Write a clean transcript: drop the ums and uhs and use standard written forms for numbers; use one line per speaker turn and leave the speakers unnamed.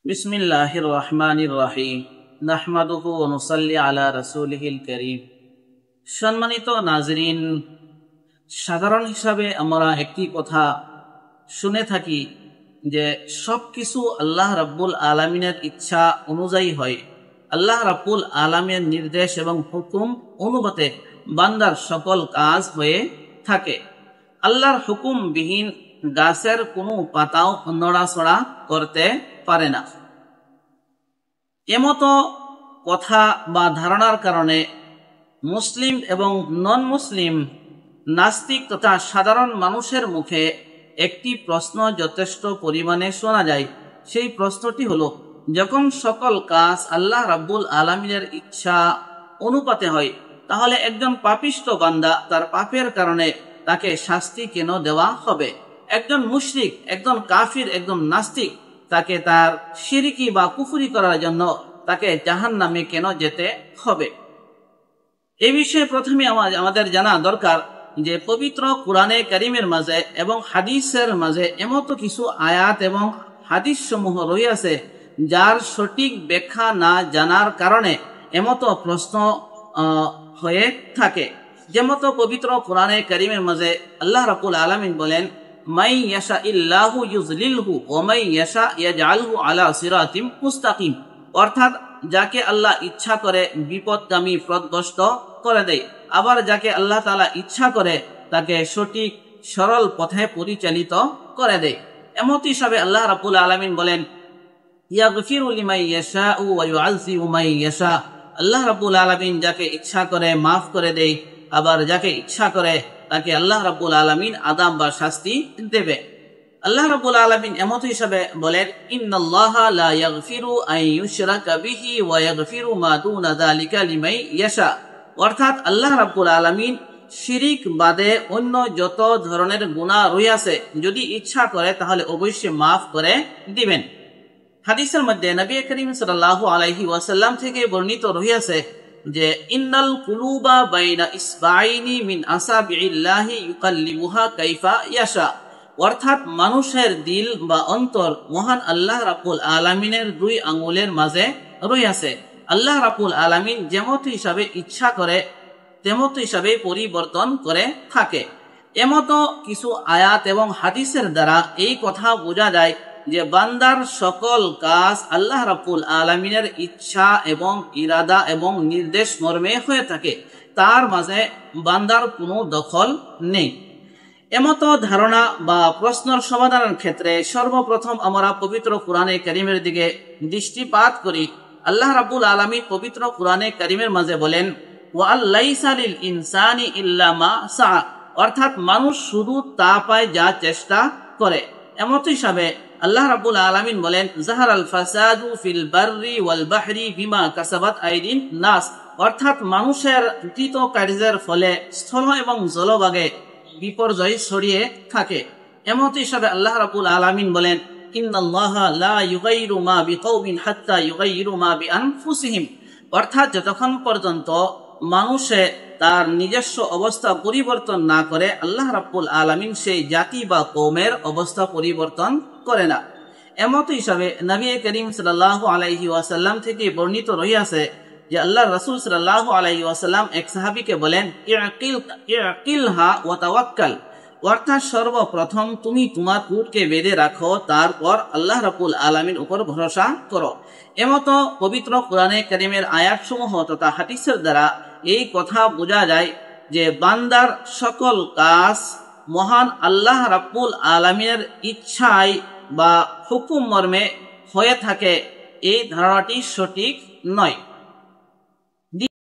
বিসমিল্লাহির রহমানির রহিম নাহমাদুহু ওয়া নুসাল্লি আলা রাসূলিহিল কারীম। সম্মানিত নাজরিন, সাধারণ হিসাবে আমরা একটি কথা শুনে থাকি যে সব কিছু আল্লাহ রাব্বুল আলামিনের ইচ্ছা অনুযায়ী হয়। আল্লাহ রাব্বুল আলামিনের নির্দেশ এবং হুকুম অনুপাতে বান্দার সকল কাজ হয়ে থাকে। আল্লাহর হুকুমবিহীন গাছের কোনো পাতাও নড়াচড়া করতে পারে না। এমতো কথা বা ধারণার কারণে মুসলিম এবং নন মুসলিম, নাস্তিক তথা সাধারণ মানুষের মুখে একটি প্রশ্ন যথেষ্ট পরিমাণে শোনা যায়। সেই প্রশ্নটি হলো, যখন সকল কাজ আল্লাহ রাব্বুল আলামিনের ইচ্ছা অনুপাতে হয়, তাহলে একজন পাপিষ্ঠ বান্দা তার পাপের কারণে তাকে শাস্তি কেন দেওয়া হবে? একজন মুশরিক, একজন কাফির, একজন নাস্তিক, তাকে তার শিরকি বা কুফরি করার জন্য তাকে জাহান্নামে কেন যেতে হবে? এই বিষয়ে প্রথমে আমাদের জানা দরকার যে পবিত্র কুরআনে কারীমের মাঝে এবং হাদিসের মাঝে এমতো কিছু আয়াত এবং হাদিস সমূহ রয়েছে যার সঠিক ব্যাখ্যা না জানার কারণে এমতো প্রশ্ন হয়ে থাকে। যেমতো পবিত্র কুরআনে কারীমের মাঝে আল্লাহ রাব্বুল আলামিন বলেন, মাই ইয়াশা ইল্লাহু ইউযলিলহু ওয়া মাই ইয়াশা ইয়াজআলহু আলা সিরাতিম মুস্তাকিম। অর্থাৎ যাকে আল্লাহ ইচ্ছা করে বিপদগামী পথভ্রষ্ট করে দেয়, আবার যাকে আল্লাহ তাআলা ইচ্ছা করে তাকে সঠিক সরল পথে পরিচালিত করে দেয়। এমত হিসাবে আল্লাহ রাব্বুল আলামিন বলেন, ইয়াগফিরু লিমান ইয়াশাউ ওয়া ইউআযযিবু মান ইয়াশা। আল্লাহ রাব্বুল আলামিন যাকে ইচ্ছা করে মাফ করে দেয়, আবার যাকে ইচ্ছা করে তাকে আল্লাহ রাব্বুল আলামিন আযাব বা শাস্তি দেবে। আল্লাহ রাব্বুল আলামিন এমত হিসাবে বলেন, ইন্নাল্লাহা লা ইয়াগফিরু আন ইউশরাকা বিহি ওয়া ইয়াগফিরু মা দুনা যালিকা লিমান ইয়াশা। অর্থাৎ আল্লাহ রাব্বুল আলামিন শিরিক বাদে অন্য যত ধরনের গুনাহ রয়েছে যদি ইচ্ছা করে তাহলে অবশ্যই মাফ করে দিবেন। হাদিসের মধ্যে নবী করিম সাল্লাল্লাহু আলাইহি ওয়াসাল্লাম থেকে বর্ণিত রয়েছে যে ইন্নাল কুলুবা বাইনা ইসবাইনি মিন আসাবিল্লাহি ইউকাল্লিবুহা কাইফা ইয়াশা। অর্থাৎ মানুষের দিল বা অন্তর মহান আল্লাহ রাব্বুল আলামিনের দুই আঙ্গুলের মাঝে রয়েছে। আল্লাহ রাব্বুল আলামিন যেমত হিসাবে ইচ্ছা করে তেমত হিসাবে পরিবর্তন করে থাকে। এমতো কিছু আয়াত এবং হাদিসের দ্বারা এই কথা বোঝা যায় যে বান্দার সকল কাজ আল্লাহ রাব্বুল আলামিনের ইচ্ছা এবং ইরাদা এবং নির্দেশ মর্মে হয়ে থাকে, তার মাঝে বান্দার কোনো দখল নেই। এমতো ধারণা বা প্রশ্নের সমাধানের ক্ষেত্রে সর্বপ্রথম আমরা পবিত্র কুরআনে কারীমের দিকে দৃষ্টিপাত করি। আল্লাহ রাব্বুল আলামিন পবিত্র কুরআনে কারীমের মাঝে বলেন, ওয়া আল্লাইসা লিল ইনসানি ইল্লা মা সা। অর্থাৎ মানুষ শুধু তা পায় যা চেষ্টা করে। এমত হিসাবে আল্লাহ রাব্বুল আলামিন বলেন, যাহারাল ফাসাদু ফিল বাররি ওয়াল বাহরি বিমা কাসাবাত আইদিন নাস। অর্থাৎ মানুষের কৃত কার্যের ফলে স্থল এবং জলভাগে বিপর্যয় ছড়িয়ে থাকে। এমত হিসাবে আল্লাহ রাব্বুল আলামিন বলেন, ইন্নাল্লাহা লা ইউগাইরু মা বিকাউমিন হাত্তা ইউগাইরু মা বিআনফুসিহিম। অর্থাৎ যতক্ষণ পর্যন্ত মানুষে তার নিজস্ব অবস্থা পরিবর্তন না করে আল্লাহ রাব্বুল আলামিন সেই জাতি বা কওমের অবস্থা পরিবর্তন করে না। এমত হিসাবে নবী করিম সাল্লাল্লাহু আলাইহি ওয়াসাল্লাম থেকে বর্ণিত রহিয়াছে যে আল্লাহ রাসূল সাল্লাল্লাহু আলাইহি ওয়াসাল্লাম এক সাহাবীকে বলেন, ইকিলহা ওয়া তাওয়াক্কাল। অর্থাৎ সর্বপ্রথম তুমি তোমার উটকে বেঁধে রাখো, তারপর আল্লাহ রাব্বুল আলামিন উপর ভরসা করো। এমতো পবিত্র কুরআনে কারীমের আয়াতসমূহ তথা হাদিসের দ্বারা এই কথা বোঝা যায় যে বান্দার সকল কাজ মহান আল্লাহ রাব্বুল আলামিনের ইচ্ছায় বা হুকুম মর্মে হয়ে থাকে। এই ধারণাটি সঠিক নয়।